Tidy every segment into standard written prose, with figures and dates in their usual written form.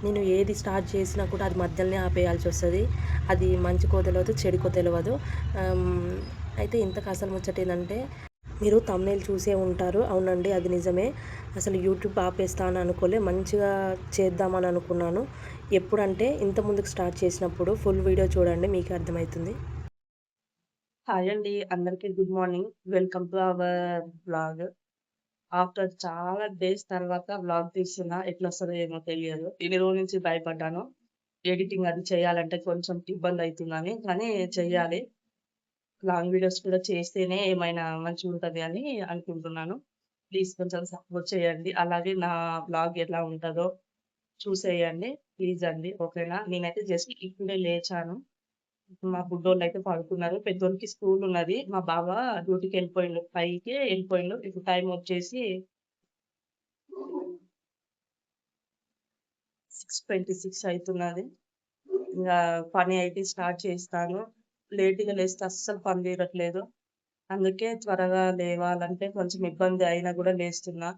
నేను ఏది స్టార్ట్ చేసినా కూడా అది మధ్యలోనే ఆపేయాల్సి వస్తుంది. అది మంచికో తెలవదు, చెడుకో తెలవదు. అయితే ఇంతకు అసలు ముచ్చట ఏంటంటే, మీరు థంబ్‌నెయిల్ చూసే ఉంటారు. అవునండి, అది నిజమే. అసలు యూట్యూబ్ ఆపేస్తా అని అనుకోలే. మంచిగా చేద్దామని అనుకున్నాను. ఎప్పుడంటే ఇంత ముందుకు స్టార్ట్ చేసినప్పుడు. ఫుల్ వీడియో చూడండి, మీకే అర్థమవుతుంది. హాయ్ అండి. అందరికీ good morning. Welcome to our vlog. After చాలా డేస్ తర్వాత వ్లాగ్ తీస్తున్నా. ఎట్లొస్తదో ఏమో తెలియదు. ఇన్ని రోజుల నుంచి భయపడ్డాను. ఎడిటింగ్ అది చేయాలంటే కొంచెం ఇబ్బందయితుందని. కానీ చెయ్యాలి. లాంగ్ వీడియోస్ కూడా చేస్తేనే ఏమైనా మంచిగుంటది అని అనుకుంటున్నాను. ప్లీజ్ కొంచెం సపోర్ట్ చేయండి. అలాగే నా వ్లాగ్ ఎలా ఉంటదో చూసేయండి. ప్లీజ్ అండి. ఓకేనా? నేనైతే జస్ట్ ఇప్పుడే లేచాను. మా బుడ్డోళ్ళైతే పడుకున్నారు. పెద్దోడికి స్కూల్ ఉన్నది. మా బావ డ్యూటీకెళ్ళిపోయిండు. 5కే ఎళ్ళిపోయిండు. ఇప్పుడు టైం వచ్చేసి 6:26 అయితున్నది. ఇంగా పని అయితే స్టార్ట్ చేస్తాను. లేట్‌గా లేస్తే అస్సలు పని తీరట్లేదు. అందుకే త్వరగా లేవాలంటే కొంచెం ఇబ్బంది అయినా గూడా లేస్తున్నా.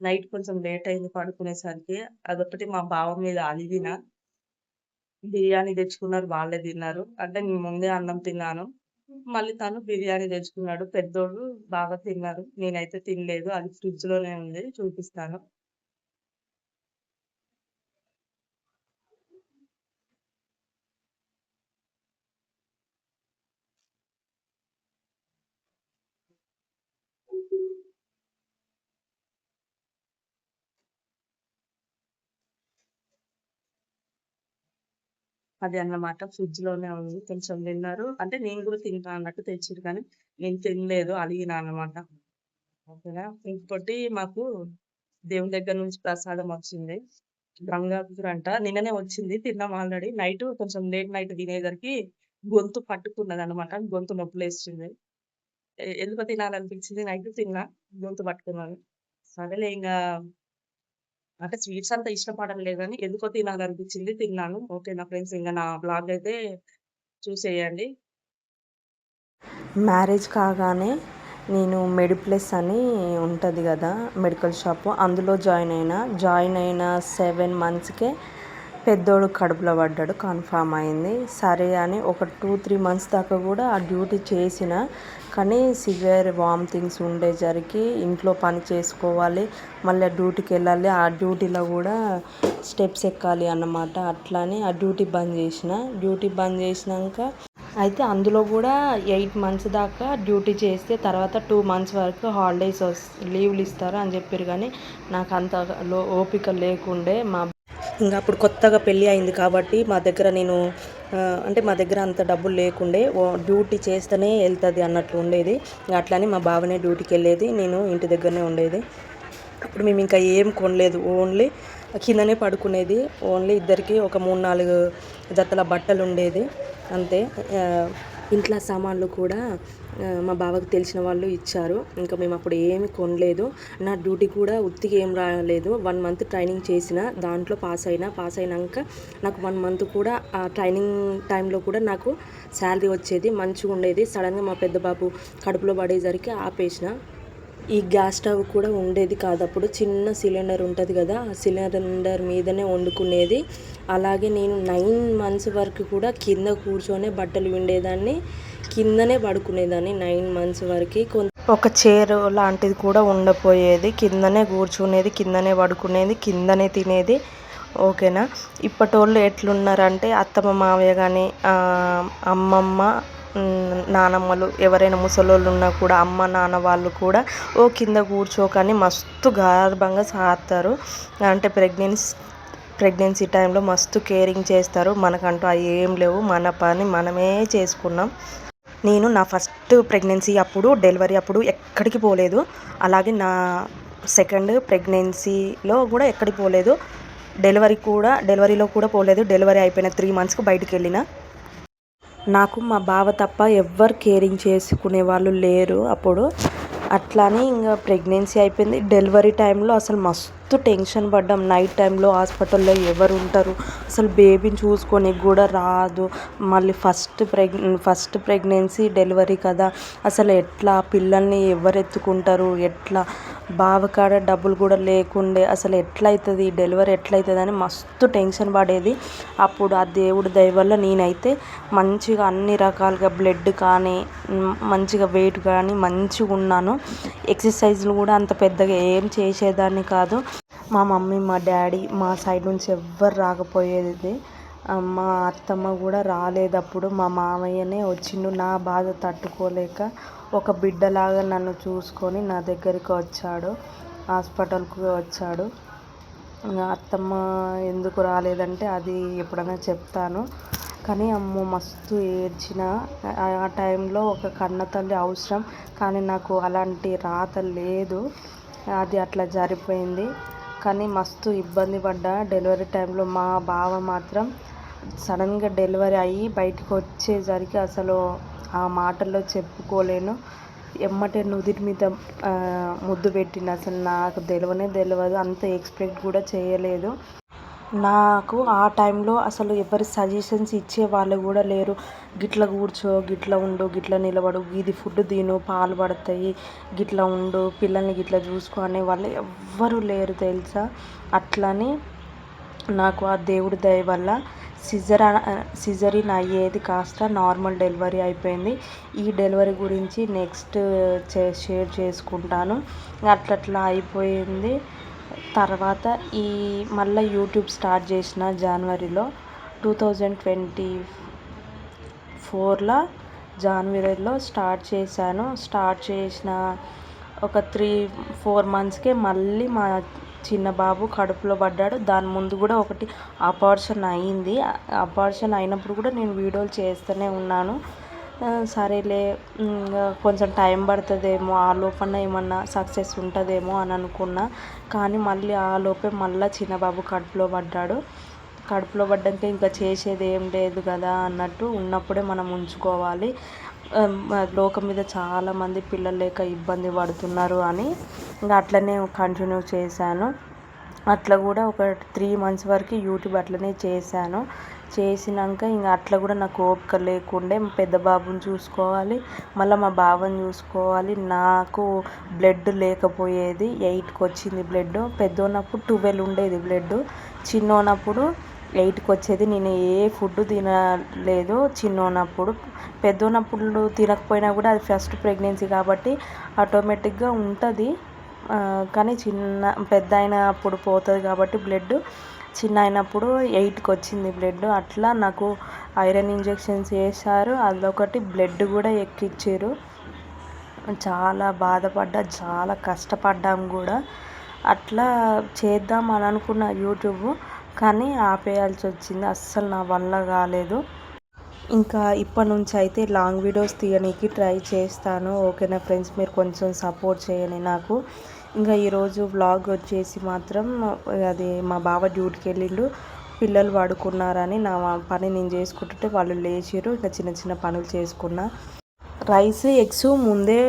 నైట్ కొంచెం లేట్ అయింది పడుకునేసరికి. అదొక్కటి మా బావ మీద అలిగిన. బిర్యానీ తెచ్చుకున్నారు. వాళ్ళే తిన్నారు. అంటే నేను ముందే అన్నం తిన్నాను. మళ్ళీ తను బిర్యానీ తెచ్చుకున్నాడు. పెద్దోడు బాగా తిన్నారు. నేనైతే తినలేదు. అది ఫ్రిడ్జ్‌లోనే ఉంది. చూపిస్తాను. అది అన్నమాట. ఫ్రిడ్జ్‌లోనే ఉంది. కొంచెం తిన్నారు. అంటే నేను గూడా తింటా అన్నట్టు తెచ్చిర్రు కానీ నేను తినలేదు. అలిగినా అన్నమాట. ఓకేనా. ఇంకోటి మాకు దేవుని దగ్గర నుంచి ప్రసాదం వచ్చింది. గంగాధర్ అంట. నిన్ననే వచ్చింది. తిన్నాం ఆల్రెడీ. నైట్ కొంచెం లేట్ నైట్ తినేసరికి గొంతు పట్టుకున్నదన్నమాట. గొంతు నొప్పులేస్తుంది. ఎందుకో తినాలనిపించింది. నైట్ తిన్నా. గొంతు పట్టుకున్నాను. సరేలే ఇంగా అంటే స్వీట్స్ అంత ఇష్టపడనులే గానీ ఎందుకో తినాలనిపించింది. తిన్నాను. ఓకేనా ఫ్రెండ్స్. ఇంగ నా వ్లాగ్ అయితే చూసేయండి. మ్యారేజ్ కాగానే నేను మెడిప్లస్ అని ఉంటుంది కదా, మెడికల్ షాపు, అందులో జాయిన్ అయిన 7 మంత్స్కే పెద్దోడు కడుపులో పడ్డాడు. కన్ఫామ్ అయింది. సరే అని ఒక 2-3 మంత్స్ దాకా కూడా ఆ డ్యూటీ చేసిన. కానీ సివియర్ వామిటింగ్స్ ఉండేసరికి ఇంట్లో పని చేసుకోవాలి, మళ్ళీ డ్యూటీకి వెళ్ళాలి. ఆ డ్యూటీలో కూడా స్టెప్స్ ఎక్కాలి అన్నమాట. అట్లానే ఆ డ్యూటీ బంద్ చేసిన. డ్యూటీ బంద్ చేసినాక అయితే అందులో కూడా 8 మంత్స్ దాకా డ్యూటీ చేస్తే తర్వాత 2 మంత్స్ వరకు హాలిడేస్ లీవ్లు ఇస్తారు అని చెప్పారు. కానీ నాకు అంత ఓపిక లేకుండే. ఇంకా అప్పుడు కొత్తగా పెళ్ళి అయింది కాబట్టి మా దగ్గర అంటే మా దగ్గర అంత డబ్బులు లేకుండే. డ్యూటీ చేస్తేనే వెళ్తుంది అన్నట్లు ఉండేది. అట్లని మా బావనే డ్యూటీకి వెళ్ళేది, నేను ఇంటి దగ్గరనే ఉండేది. అప్పుడు మేము ఇంకా ఏం కొనలేదు, ఓన్లీ కిందనే పడుకునేది. ఓన్లీ ఇద్దరికి ఒక 3-4 జతల బట్టలు ఉండేది అంతే. ఇంట్లో సామాన్లు కూడా మా బావకు తెలిసిన వాళ్ళు ఇచ్చారు. ఇంకా మేము అప్పుడు ఏమి కొనలేదు. నా డ్యూటీ కూడా ఉత్తిగా ఏం రాలేదు. 1 మంత్ ట్రైనింగ్ చేసిన, దాంట్లో పాస్ అయినాక నాకు 1 మంత్ కూడా ఆ ట్రైనింగ్ టైంలో కూడా నాకు శాలరీ వచ్చేది, మంచిగా ఉండేది. సడన్గా మా పెద్ద బాబు కడుపులో పడేసరికి ఆపేసిన. ఈ గ్యాస్ స్టవ్ కూడా ఉండేది కాదు అప్పుడు. చిన్న సిలిండర్ ఉంటుంది కదా, ఆ సిలిండర్ మీదనే వండుకునేది. అలాగే నేను 9 మంత్స్ వరకు కూడా కింద కూర్చొని బట్టలు పిండేదాన్ని, కిందనే పడుకునేదాన్ని 9 మంత్స్ వరకు. ఒక చైర్ లాంటిది కూడా ఉండపోయేది. కిందనే కూర్చునేది, కిందనే పడుకునేది, కిందనే తినేది. ఓకేనా. ఇప్పటోళ్ళు ఎట్లున్నారంటే అత్తమ్మ మావయ్య కానీ, అమ్మమ్మ నానమ్మలు ఎవరైనా ముసలోళ్ళు ఉన్నా కూడా, అమ్మ నాన్న వాళ్ళు కూడా కింద కూర్చోకని మస్తు గార్భంగా సాస్తారు. అంటే ప్రెగ్నెన్సీ టైంలో మస్తు కేరింగ్ చేస్తారు. మనకంటూ అవి ఏం లేవు. మన పని మనమే చేసుకున్నాం. నేను నా ఫస్ట్ ప్రెగ్నెన్సీ అప్పుడు, డెలివరీ అప్పుడు ఎక్కడికి పోలేదు. అలాగే నా సెకండ్ ప్రెగ్నెన్సీలో కూడా ఎక్కడికి పోలేదు. డెలివరీలో కూడా పోలేదు. డెలివరీ అయిపోయిన 3 మంత్స్కి బయటికి వెళ్ళిన. నాకు మా బావ తప్ప ఎవ్వరు కేరింగ్ చేసుకునే వాళ్ళు లేరు అప్పుడు. అట్లానే ఇంకా ప్రెగ్నెన్సీ అయిపోయింది. డెలివరీ టైంలో అసలు మస్తు మస్తు టెన్షన్ పడ్డాం. నైట్ టైంలో హాస్పిటల్లో ఎవరు ఉంటారు, అసలు బేబీని చూసుకొని కూడా రాదు. మళ్ళీ ఫస్ట్ ప్రెగ్నెన్సీ డెలివరీ కదా, అసలు ఎట్లా పిల్లల్ని ఎవరు ఎత్తుకుంటారు, ఎట్లా బావకాడ డబ్బులు కూడా లేకుండే అసలు ఎట్లయితుంది డెలివరీ ఎట్లయితుంది అని మస్తు టెన్షన్ పడేది. అప్పుడు ఆ దేవుడి దయ వల్ల నేనైతే మంచిగా అన్ని రకాలుగా బ్లడ్ కానీ మంచిగా వెయిట్ కానీ మంచిగా ఉన్నాను. ఎక్సర్సైజ్లు కూడా అంత పెద్దగా ఏం చేసేదాన్ని కాదు. మా మమ్మీ మా డాడీ మా సైడ్ నుంచి ఎవ్వరు రాకపోయేది. మా అత్తమ్మ కూడా రాలేదప్పుడు. మా మామయ్యనే వచ్చిండు. నా బాధ తట్టుకోలేక ఒక బిడ్డలాగా నన్ను చూసుకొని నా దగ్గరికి వచ్చాడు, హాస్పిటల్కి వచ్చాడు. అత్తమ్మ ఎందుకు రాలేదంటే అది ఎప్పుడైనా చెప్తాను. కానీ అమ్మో మస్తు ఏడ్చిన. ఆ టైంలో ఒక కన్న తల్లి అవసరం, కానీ నాకు అలాంటి రాత లేదు, అది అట్లా జరిపోయింది. కానీ మస్తు ఇబ్బంది పడ్డా డెలివరీ టైంలో. మా బావ మాత్రం సడన్గా డెలివరీ అయ్యి బయటకు వచ్చేసరికి అసలు ఆ మాటల్లో చెప్పుకోలేను. ఎమ్మటే నుదిటి మీద ముద్దు పెట్టిండు. అసలు నాకు తెలియదు, అంత ఎక్స్పెక్ట్ కూడా చేయలేదు. నాకు ఆ టైంలో అసలు ఎవరి సజెషన్స్ ఇచ్చే వాళ్ళు కూడా లేరు. గిట్ల కూర్చో, గిట్ల ఉండు, గిట్ల నిలబడు, ఇది ఫుడ్ తిను, పాలు పడతాయి, గిట్ల ఉండు, పిల్లల్ని గిట్ల చూసుకో అనే వాళ్ళు ఎవ్వరూ లేరు తెలుసా. అట్లని నాకు ఆ దేవుడి దయ వల్ల సిజరీన్ అయ్యేది కాస్త నార్మల్ డెలివరీ అయిపోయింది. ఈ డెలివరీ గురించి నెక్స్ట్ షేర్ చేసుకుంటాను. అట్లా అయిపోయింది. తర్వాత మళ్ళీ యూట్యూబ్ స్టార్ట్ చేసిన జనవరిలో 2024లో జనవరిలో స్టార్ట్ చేశాను. స్టార్ట్ చేసిన ఒక 3-4 మంత్స్కే మళ్ళీ మా చిన్న బాబు కడుపులో పడ్డాడు. దాని ముందు కూడా ఒకటి అబార్షన్ అయింది. అబార్షన్ అయినప్పుడు కూడా నేను వీడియోలు చేస్తూనే ఉన్నాను. సరేలే కొంచెం టైం పడుతుందేమో, ఆ లోపల ఏమన్నా సక్సెస్ ఉంటుందేమో అని అనుకున్నా. కానీ మళ్ళీ ఆ లోపే మళ్ళీ చిన్నబాబు కడుపులో పడ్డాడు. కడుపులో పడ్డాక ఇంకా చేసేది ఏం లేదు కదా అన్నట్టు ఉన్నప్పుడే మనం ఉంచుకోవాలి. లోకం మీద చాలామంది పిల్లలు లేక ఇబ్బంది పడుతున్నారు అని ఇంకా అట్లనే కంటిన్యూ చేశాను. అట్లా కూడా ఒక 3 మంత్స్ వరకు యూట్యూబ్ అట్లనే చేశాను. చేసినాక ఇంకా అట్లా కూడా నాకు ఓపిక లేకుండే. పెద్ద బాబుని చూసుకోవాలి, మళ్ళీ మా బావని చూసుకోవాలి. నాకు బ్లడ్ లేకపోయేది. 8కి వచ్చింది బ్లడ్. పెద్దోన్నప్పుడు 12 ఉండేది బ్లడ్. చిన్నోన్నప్పుడు 8కి వచ్చేది. నేను ఏ ఫుడ్ తినలేదు చిన్నోన్నప్పుడు. పెద్దోన్నప్పుడు తినకపోయినా కూడా అది ఫస్ట్ ప్రెగ్నెన్సీ కాబట్టి ఆటోమేటిక్గా ఉంటుంది. కానీ పెద్ద అయినప్పుడు పోతుంది కాబట్టి బ్లడ్, చిన్న అయినప్పుడు 8కి వచ్చింది బ్లడ్. అట్లా నాకు ఐరన్ ఇంజెక్షన్స్ వేశారు, అదొకటి బ్లడ్ కూడా ఎక్కిచ్చారు. చాలా బాధపడ్డా, చాలా కష్టపడ్డాం కూడా. అట్లా చేద్దాం అని అనుకున్న యూట్యూబ్, కానీ ఆపేయాల్సి వచ్చింది. అస్సలు నా వల్ల కాలేదు. ఇంకా ఇప్పటి నుంచి అయితే లాంగ్ వీడియోస్ తీయడానికి ట్రై చేస్తాను. ఓకేనా ఫ్రెండ్స్, మీరు కొంచెం సపోర్ట్ చేయండి నాకు. ఇంకా ఈరోజు వ్లాగ్ వచ్చేసి మాత్రం అది మా బావ డ్యూటీకి వెళ్ళిండు, పిల్లలు పడుకున్నారని నా పని నేను చేసుకుంటుంటే వాళ్ళు లేచిర్రు. ఇంకా చిన్న చిన్న పనులు చేసుకున్నా. ఎగ్స్ ముందే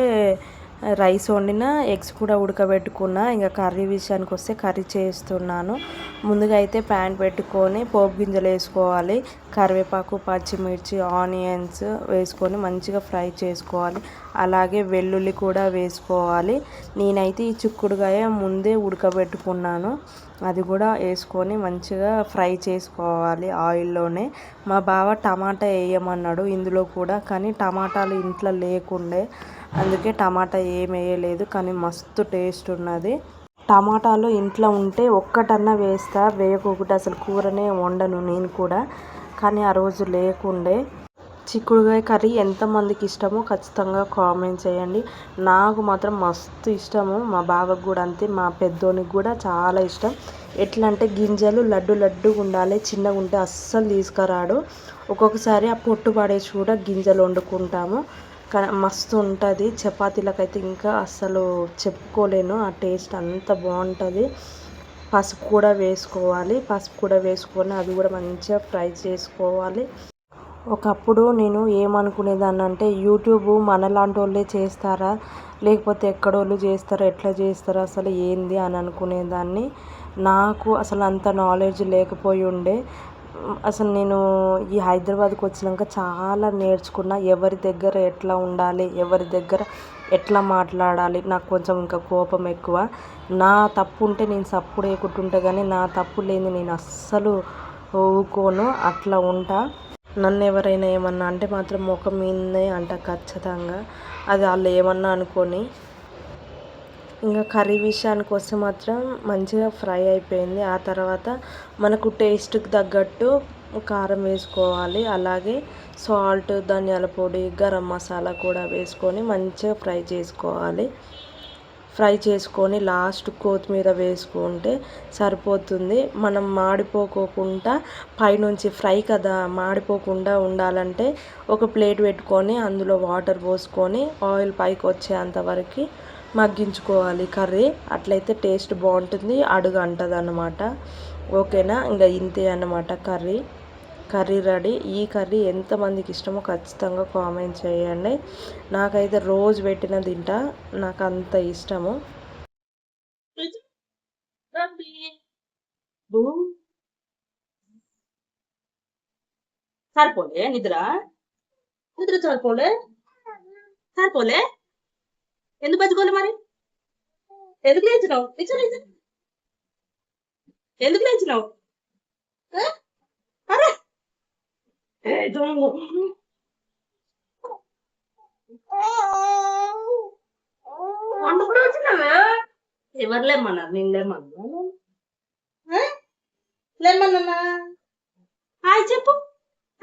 రైస్ వండిన, ఎగ్స్ కూడా ఉడకబెట్టుకున్నా. ఇంకా కర్రీ విషయానికి వస్తే కర్రీ చేస్తున్నాను. ముందుగా అయితే ప్యాన్ పెట్టుకొని పోపు గింజలు వేసుకోవాలి. కరివేపాకు, పచ్చిమిర్చి, ఆనియన్స్ వేసుకొని మంచిగా ఫ్రై చేసుకోవాలి. అలాగే వెల్లుల్లి కూడా వేసుకోవాలి. నేనైతే ఈ చిక్కుడుకాయ ముందే ఉడకబెట్టుకున్నాను, అది కూడా వేసుకొని మంచిగా ఫ్రై చేసుకోవాలి ఆయిల్లోనే. మా బావ టమాటా వేయమన్నాడు ఇందులో కూడా, కానీ టమాటాలు ఇంట్లో లేకుండే, అందుకే టమాటా ఏం వేయలేదు. కానీ మస్తు టేస్ట్ ఉన్నది. టమాటాలు ఇంట్లో ఉంటే ఒక్కటన్నా వేస్తా, వేయకపోతే అసలు కూరనే వండను నేను కూడా. కానీ ఆ రోజు లేకుండే. చిక్కుడుకాయ కర్రీ ఎంతమందికి ఇష్టమో ఖచ్చితంగా కామెంట్ చేయండి. నాకు మాత్రం మస్తు ఇష్టము, మా బావకు కూడా అంతే, మా పెద్దోనికి కూడా చాలా ఇష్టం. ఎట్లా అంటే గింజలు లడ్డుగా ఉండాలి, చిన్నగా ఉంటే అస్సలు తీసుకురాడు. ఒక్కొక్కసారి ఆ పొట్టు పడేసి కూడా గింజలు వండుకుంటాము. కానీ మస్తు ఉంటుంది. చపాతీలకైతే ఇంకా అస్సలు చెప్పుకోలేను, ఆ టేస్ట్ అంత బాగుంటుంది. పసుపు కూడా వేసుకోవాలి. పసుపు కూడా వేసుకొని అది కూడా మంచిగా ఫ్రై చేసుకోవాలి. ఒకప్పుడు నేను ఏమనుకునేదాన్ని అంటే యూట్యూబ్ మనలాంటి వాళ్ళే చేస్తారా, లేకపోతే ఎక్కడోళ్ళు చేస్తారా, ఎట్లా చేస్తారా, అసలు ఏంది అని అనుకునేదాన్ని. నాకు అసలు అంత నాలెడ్జ్ లేకపోయి ఉండే. అసలు నేను ఈ హైదరాబాద్కి వచ్చినాక చాలా నేర్చుకున్నా. ఎవరి దగ్గర ఎట్లా ఉండాలి, ఎవరి దగ్గర ఎట్లా మాట్లాడాలి. నాకు కొంచెం ఇంకా కోపం ఎక్కువ. నా తప్పు ఉంటే నేను సప్పుడు వేయకుంటుంటే, కానీ నా తప్పు లేని నేను అస్సలు ఊకోను, అట్లా ఉంటా. నన్ను ఎవరైనా ఏమన్నా అంటే మాత్రం ముఖం మీదనే అంట ఖచ్చితంగా. అది వాళ్ళు ఏమన్నా అనుకొని. ఇంకా కర్రీ విషయానికి వస్తే మాత్రం మంచిగా ఫ్రై అయిపోయింది. ఆ తర్వాత మనకు టేస్ట్కి తగ్గట్టు కారం వేసుకోవాలి. అలాగే సాల్ట్, ధనియాల పొడి, గరం మసాలా కూడా వేసుకొని మంచిగా ఫ్రై చేసుకోవాలి. ఫ్రై చేసుకొని లాస్ట్ కొత్తిమీర వేసుకుంటే సరిపోతుంది. మనం మాడిపోకోకుండా పైనుంచి ఫ్రై కదా, మాడిపోకుండా ఉండాలంటే ఒక ప్లేట్ పెట్టుకొని అందులో వాటర్ పోసుకొని ఆయిల్ పైకి వచ్చేంత వరకు మగ్గించుకోవాలి కర్రీ. అట్లయితే టేస్ట్ బాగుంటుంది, అడుగు అంటది అన్నమాట. ఓకేనా, ఇంకా ఇంతే అన్నమాట కర్రీ రెడీ. ఈ కర్రీ ఎంతమందికి ఇష్టమో ఖచ్చితంగా కామెంట్ చేయండి. నాకైతే రోజు పెట్టిన తింటా, నాకు అంత ఇష్టము. సరిపోలే నిద్ర నిద్ర సరిపోలే సరిపోలే ఎందుకు బతుకోలే మరి ఎందుకు లేచినావు ఎందుకు లేచినావు అరే దొంగ వండు కూడా వచ్చినావా ఎవరు లేమన్నారు నేను లేమన్నా లేమన్నా హాయ్ చెప్పు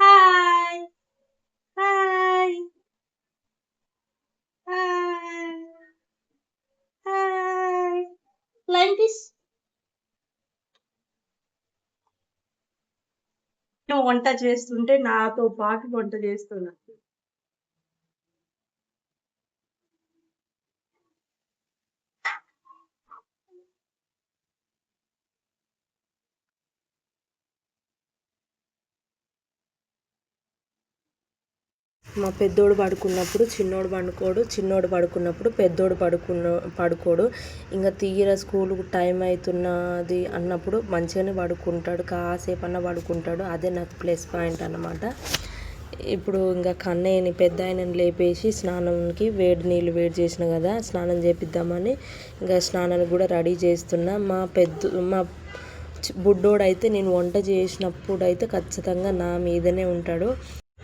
హాయ్ హాయ్ హాయ్ హాయ్ లైన్ పీస్ నువ్వు వంట చేస్తుంటే నాతో పాటు వంట చేస్తున్నా. మా పెద్దోడు పడుకున్నప్పుడు చిన్నోడు పండుకోడు, చిన్నోడు పడుకున్నప్పుడు పెద్దోడు పడుకోడు. ఇంకా తీరా స్కూల్కు టైం అవుతున్నది అన్నప్పుడు మంచిగానే పడుకుంటాడు, కాసేపు అన్న పడుకుంటాడు. అదే నాకు ప్లస్ పాయింట్ అన్నమాట. ఇప్పుడు ఇంకా కన్నయ్యని పెద్ద ఆయనని లేపేసి స్నానంకి నీళ్ళు వేడి చేసిన కదా, స్నానం చేపిద్దామని ఇంకా స్నానానికి కూడా రెడీ చేస్తున్నా. మా బుడ్డోడైతే నేను వంట చేసినప్పుడు అయితే ఖచ్చితంగా నా మీదనే ఉంటాడు.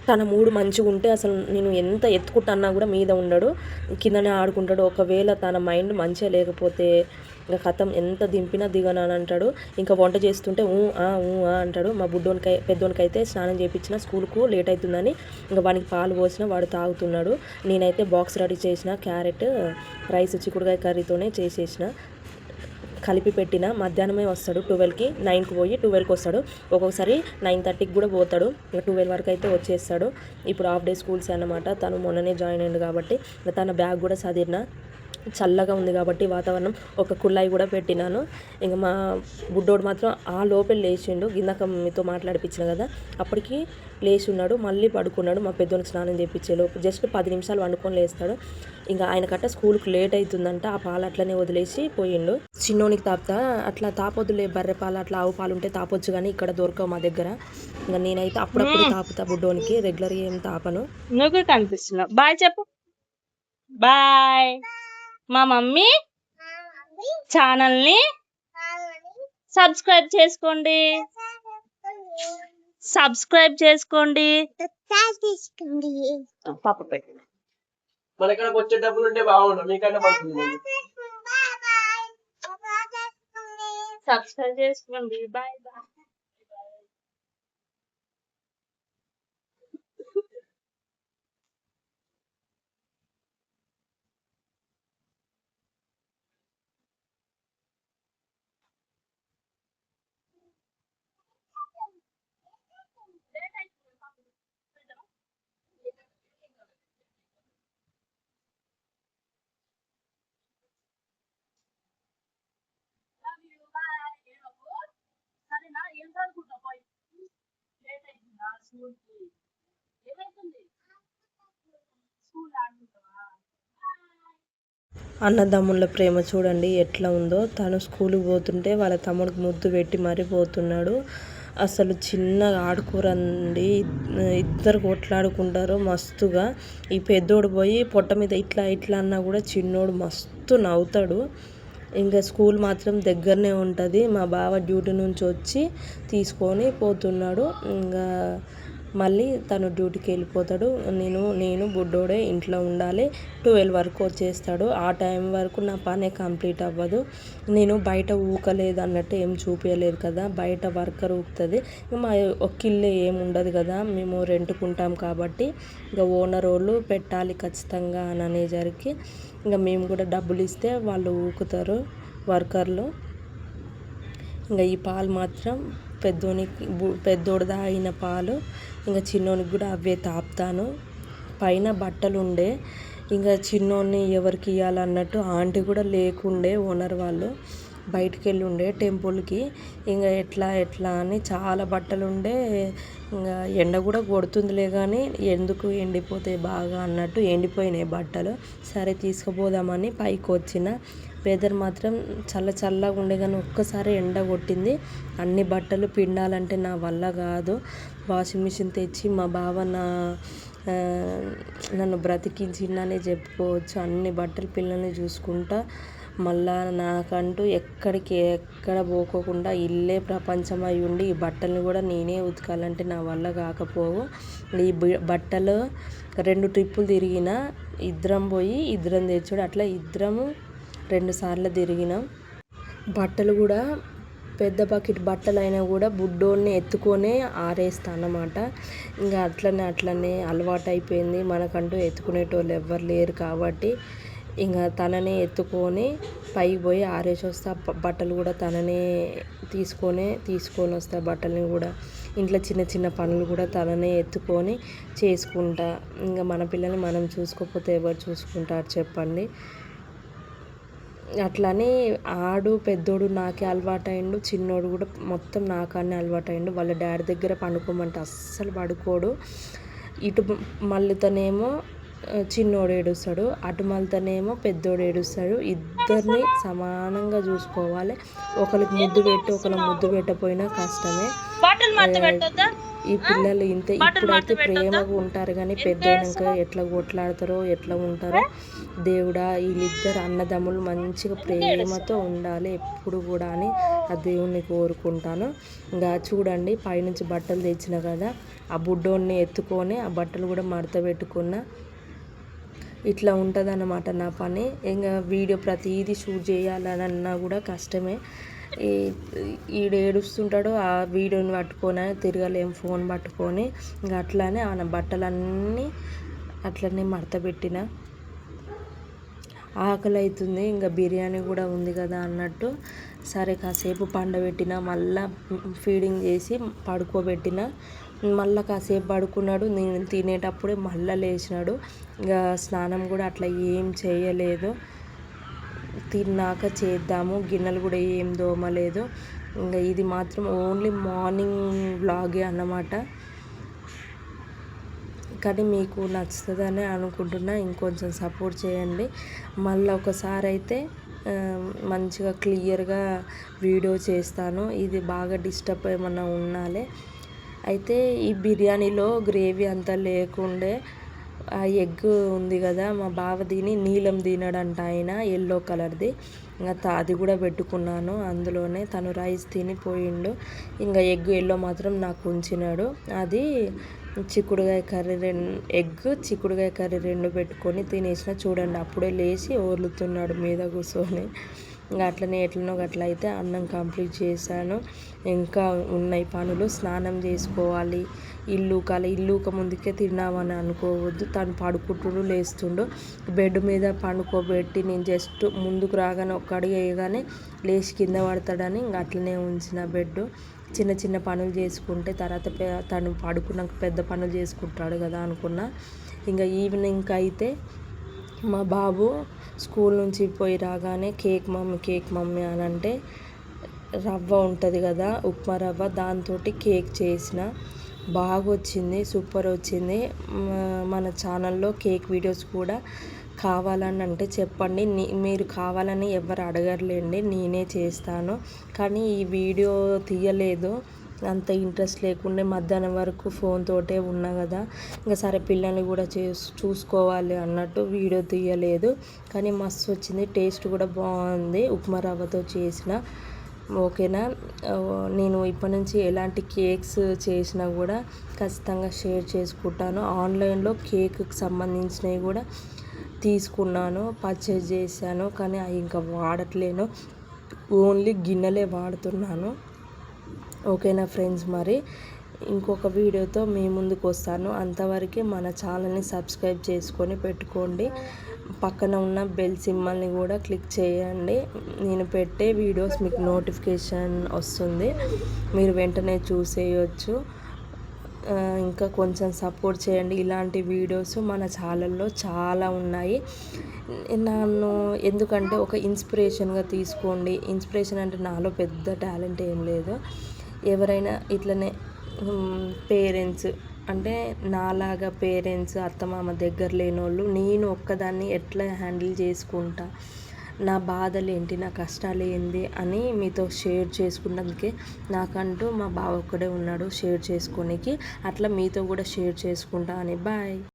తన మూడు మంచిగా ఉంటే అసలు నేను ఎంత ఎత్తుకుంటున్నా కూడా మీద ఉండడు, కిందనే ఆడుకుంటాడు. ఒకవేళ తన మైండ్ మంచిగా లేకపోతే ఇంకా కథం ఎంత దింపినా దిగను అని అంటాడు. ఇంకా వంట చేస్తుంటే అంటాడు. మా పెద్దోనికైతే స్నానం చేయించిన, స్కూల్కు లేట్ అవుతుందని ఇంకా వానికి పాలు పోసిన, వాడు తాగుతున్నాడు. నేనైతే బాక్స్ రెడీ చేసిన, క్యారెట్ రైస్ చిక్కుడుకాయ కర్రీతోనే చేసేసిన, కలిపి పెట్టిన. మధ్యాహ్నమే వస్తాడు 12కి, 9కి పోయి 12కి వస్తాడు. ఒక్కొక్కసారి 9:30కి కూడా పోతాడు. ఇంకా 12 వరకు అయితే వచ్చేస్తాడు. ఇప్పుడు హాఫ్ డే స్కూల్స్ అన్నమాట. తను మొన్ననే జాయిన్ అయ్యిండు కాబట్టి తన బ్యాగ్ కూడా సదిరిన. చల్లగా ఉంది కాబట్టి వాతావరణం, ఒక కుళాయి కూడా పెట్టినాను. ఇంకా మా బుడ్డోడు మాత్రం ఆ లోపల లేచిండు. ఇందాక మీతో మాట్లాడిపించిన కదా, అప్పటికి లేచి ఉన్నాడు, మళ్ళీ పడుకున్నాడు. మా పెద్దోనికి స్నానం చేయించేలోపు జస్ట్ 10 నిమిషాలు వండుకొని లేస్తాడు. ఇంకా ఆయన కట్ట స్కూల్కి లేట్ అవుతుందంట, ఆ పాలు అట్లనే వదిలేసి పోయిండు. చిన్నోనికి తాపుతా, అట్లా తాపొద్దులే, బర్రె పాలు అట్లా ఆవు పాలు ఉంటే తాపొచ్చు, కానీ ఇక్కడ దొరకవు మా దగ్గర. ఇంకా నేనైతే అప్పుడప్పుడు తాపుతా బుడ్డోనికి, రెగ్యులర్గా ఏం తాపను. నువ్వు కనిపిస్తున్నావు. బాయ్ చెప్పు. బాయ్. మా మమ్మీ ఛానల్ని సబ్స్క్రైబ్ చేసుకోండి. పాప పెట్టు. మన ఇక్కడికి వచ్చే డబ్బులు ఉంటే బాగుండు, మీకన్నా మంచిది. సబ్స్క్రైబ్ చేసుకోండి. Bye bye. సరేనా, ఏం చదువుకుంటా పోయి లేట్ అవుతుందా స్కూల్కి. అన్నదమ్ముల ప్రేమ చూడండి ఎట్లా ఉందో. తను స్కూల్కి పోతుంటే వాళ్ళ తమ్ముడికి ముద్దు పెట్టి మరీ పోతున్నాడు. అసలు చిన్నగా ఆడుకోరండి, ఇద్దరు కొట్లాడుకుంటారు మస్తుగా. ఈ పెద్దోడు పోయి పొట్ట మీద ఇట్లా ఇట్లా అన్నా కూడా చిన్నోడు మస్తు నవ్వుతాడు. ఇంకా స్కూల్ మాత్రం దగ్గరనే ఉంటుంది. మా బావ డ్యూటీ నుంచి వచ్చి తీసుకొని పోతున్నాడు. ఇంకా మళ్ళీ తను డ్యూటీకి వెళ్ళిపోతాడు. నేను బుడ్డోడే ఇంట్లో ఉండాలి. 12 వరకు వచ్చేస్తాడు. ఆ టైం వరకు నా పనే కంప్లీట్ అవ్వదు. నేను బయట ఊకలేదు అన్నట్టు ఏం చూపించలేదు కదా, బయట వర్కర్ ఊకుతుంది. మా ఒక్కిల్లే ఏం ఉండదు కదా, మేము రెంట్కుంటాం కాబట్టి ఇంకా ఓనర్ వాళ్ళు పెట్టాలి ఖచ్చితంగా అని అనేసరికి ఇంకా మేము కూడా డబ్బులు ఇస్తే వాళ్ళు ఊకుతారు వర్కర్లు. ఇంకా ఈ పాలు మాత్రం పెద్దోడు తాగిన పాలు ఇంకా చిన్నోనికి కూడా అవే తాపుతాను. పైన బట్టలు ఉండే ఇంకా చిన్నోన్ని ఎవరికి ఇవ్వాలన్నట్టు ఆంటీ కూడా లేకుండే, ఓనర్ వాళ్ళు బయటికి వెళ్ళి ఉండే టెంపుల్కి. ఇంకా ఎట్లా అని చాలా బట్టలు ఉండే. ఇంకా ఎండ కూడా కొడుతుందిలే కానీ ఎందుకు ఎండిపోతాయి బాగా అన్నట్టు ఎండిపోయినాయి బట్టలు. సరే తీసుకుపోదామని పైకి వచ్చిన. వెదర్ మాత్రం చల్లగా ఉండే కానీ ఒక్కసారి ఎండ కొట్టింది. అన్ని బట్టలు పిండాలంటే నా వల్ల కాదు. వాషింగ్ మిషన్ తెచ్చి మా బావ నన్ను బ్రతికించిందనే చెప్పుకోవచ్చు. అన్ని బట్టలు పిల్లల్ని చూసుకుంటా మళ్ళా నాకంటూ ఎక్కడ పోకోకుండా ఇల్లే ప్రపంచం అయి ఉండి ఈ బట్టల్ని కూడా నేనే ఉతకాలంటే నా వల్ల కాకపోవు. ఈ బట్టలు 2 ట్రిప్పులు తిరిగిన, ఇద్దరం పోయి ఇద్దరం తెచ్చుడు, అట్లా ఇద్దరము 2 సార్లు తిరిగినాం. బట్టలు కూడా పెద్ద బకెట్ బట్టలు అయినా కూడా బుడ్డోడిని ఎత్తుకొనే ఆరేస్తా అన్నమాట. ఇంకా అట్లనే అలవాటు అయిపోయింది. మనకంటూ ఎత్తుకునేటోళ్ళు ఎవ్వరు లేరు కాబట్టి ఇంకా తననే ఎత్తుకొని పైకి పోయి ఆరేసి వస్తా. బట్టలు కూడా తననే తీసుకొని వస్తా. బట్టలని కూడా ఇంట్లో చిన్న పనులు కూడా తననే ఎత్తుకొని చేసుకుంటా. ఇంకా మన పిల్లల్ని మనం చూసుకోకపోతే ఎవరు చూసుకుంటారు చెప్పండి. అట్లని పెద్దోడు నాకే అలవాటైండు, చిన్నోడు కూడా మొత్తం నాకానే అలవాటైండు. వాళ్ళ డాడీ దగ్గర పండుకోమంటే అస్సలు పడుకోడు. ఇటు మళ్ళీతోనేమో చిన్నోడు ఏడుస్తాడు, అటు మళ్ళీతోనేమో పెద్దోడు ఏడుస్తాడు. ఇద్దరిని సమానంగా చూసుకోవాలి. ఒకరికి ముద్దు పెట్టి ఒకరికి ముద్దు పెట్టకపోయినా కష్టమే. ఈ పిల్లలు ఇప్పుడైతే ప్రేమగా ఉంటారు కానీ పెద్దయినాక ఎట్లా కొట్లాడతారో ఎట్లా ఉంటారో దేవుడా. వీళ్ళిద్దరు అన్నదమ్ములు మంచిగా ప్రేమతో ఉండాలి ఎప్పుడు కూడా అని ఆ దేవుణ్ణి కోరుకుంటాను. ఇంకా చూడండి పైనుంచి బట్టలు తెచ్చిన కదా, ఆ బుడ్డోడిని ఎత్తుకొని ఆ బట్టలు కూడా మడత పెట్టుకున్నా. ఇట్లా ఉంటుంది అన్నమాట నా పని. ఇంకా వీడియో ప్రతిదీ షూట్ చేయాలన్నా కూడా కష్టమే. ఈడు ఏడుస్తుంటాడు, ఆ వీడియోని పట్టుకొని తిరగలేం ఫోన్ పట్టుకొని. ఇంకా అట్లానే ఆ బట్టలన్నీ అట్లనే మడత పెట్టిన. ఆకలి అవుతుంది, ఇంకా బిర్యానీ కూడా ఉంది కదా అన్నట్టు సరే కాసేపు పండబెట్టిన, మళ్ళీ ఫీడింగ్ చేసి పడుకోబెట్టిన. మళ్ళీ కాసేపు పడుకున్నాడు. నేను తినేటప్పుడే మళ్ళీ లేచినాడు. ఇంకా స్నానం కూడా అట్లా ఏం చేయలేదు. తిన్నాక చేద్దాము, గిన్నెలు కూడా ఏం దోమలేదు. ఇంకా ఇది మాత్రం ఓన్లీ మార్నింగ్ వ్లాగే అన్నమాట. కానీ మీకు నచ్చుతుందని అనుకుంటున్నా. ఇంకొంచెం సపోర్ట్ చేయండి. మళ్ళీ ఒకసారి అయితే మంచిగా క్లియర్గా వీడియో చేస్తాను. ఇది బాగా డిస్టర్బ్ ఏమన్నా ఉన్నాలే. అయితే ఈ బిర్యానీలో గ్రేవీ అంతా లేకుండే ఆ ఎగ్ ఉంది కదా, మా బావ నీలం తినడంట ఆయన, ఎల్లో కలర్ది. ఇంకా అది కూడా పెట్టుకున్నాను అందులోనే. తను రైస్ తిని పోయిండు. ఇంకా ఎగ్ ఎల్లో మాత్రం నాకు ఉంచినాడు. అది చిక్కుడుకాయ కర్రీ చిక్కుడుకాయ కర్రీ 2 పెట్టుకొని తినేసిన. చూడండి అప్పుడే లేచి ఓర్లుతున్నాడు మీద కూర్చొని. ఇంకా అట్లనే ఎట్లనో అట్లా అయితే అన్నం కంప్లీట్ చేశాను. ఇంకా ఉన్నాయి పనులు. స్నానం చేసుకోవాలి, ఇల్లుక ముందుకే తిన్నామని అనుకోవద్దు. తను పడుకుంటుడు లేస్తుండు. బెడ్ మీద పండుకోబెట్టి నేను జస్ట్ ముందుకు రాగానే ఒక్క అడుగు వేయగానే లేచి కింద పడతాడని ఇంకా అట్లనే ఉంచిన బెడ్. చిన్న పనులు చేసుకుంటే తర్వాత తను పడుకున్నాక పెద్ద పనులు చేసుకుంటాడు కదా అనుకున్నా. ఇంకా ఈవినింగ్ అయితే మా బాబు స్కూల్ నుంచి పోయి రాగానే కేక్ మమ్మీ అని అంటే రవ్వ ఉంటుంది కదా, ఉప్మా రవ్వ, దాంతో కేక్ చేసిన. బాగా వచ్చింది, సూపర్ వచ్చింది. మన ఛానల్లో కేక్ వీడియోస్ కూడా కావాలని అంటే చెప్పండి. మీరు కావాలని ఎవరు అడగరులేండి, నేనే చేస్తాను. కానీ ఈ వీడియో తీయలేదు, అంత ఇంట్రెస్ట్ లేకుండే. మధ్యాహ్నం వరకు ఫోన్ తోటే ఉన్నా కదా, ఇంకా సరే పిల్లల్ని కూడా చూసుకోవాలి అన్నట్టు వీడియో తీయలేదు. కానీ మస్తు వచ్చింది, టేస్ట్ కూడా బాగుంది. ఉప్మా రవ్వతో చేసిన. ఓకేనా, నేను ఇప్పటి నుంచి ఎలాంటి కేక్స్ చేసినా కూడా ఖచ్చితంగా షేర్ చేసుకుంటాను. ఆన్లైన్లో కేక్కి సంబంధించినవి కూడా తీసుకున్నాను, పర్చేజ్ చేశాను. కానీ అవి ఇంకా వాడట్లేను, ఓన్లీ గిన్నెలే వాడుతున్నాను. ఓకేనా ఫ్రెండ్స్, మరి ఇంకొక వీడియోతో మీ ముందుకు వస్తాను. అంతవరకు మన ఛానల్ని సబ్స్క్రైబ్ చేసుకొని పెట్టుకోండి. పక్కన ఉన్న బెల్ సింబల్ని కూడా క్లిక్ చేయండి. నేను పెట్టే వీడియోస్ మీకు నోటిఫికేషన్ వస్తుంది, మీరు వెంటనే చూసేయచ్చు. ఇంకా కొంచెం సపోర్ట్ చేయండి. ఇలాంటి వీడియోస్ మన ఛానల్లో చాలా ఉన్నాయి. నన్ను ఎందుకంటే ఒక ఇన్స్పిరేషన్గా తీసుకోండి. ఇన్స్పిరేషన్ అంటే నాలో పెద్ద టాలెంట్ ఏం లేదు. ఎవరైనా ఇట్లనే పేరెంట్స్ అంటే నాలాగా పేరెంట్స్ అత్తమామ దగ్గర లేని వాళ్ళు, నేను ఒక్కదాన్ని ఎట్లా హ్యాండిల్ చేసుకుంటా, నా బాధలు ఏంటి, నా కష్టాలు ఏంది అని మీతో షేర్ చేసుకున్నందుకే. నాకంటూ మా బావ ఒక్కడే ఉన్నాడు షేర్ చేసుకోనికి, అట్లా మీతో కూడా షేర్ చేసుకుంటా అని. బాయ్.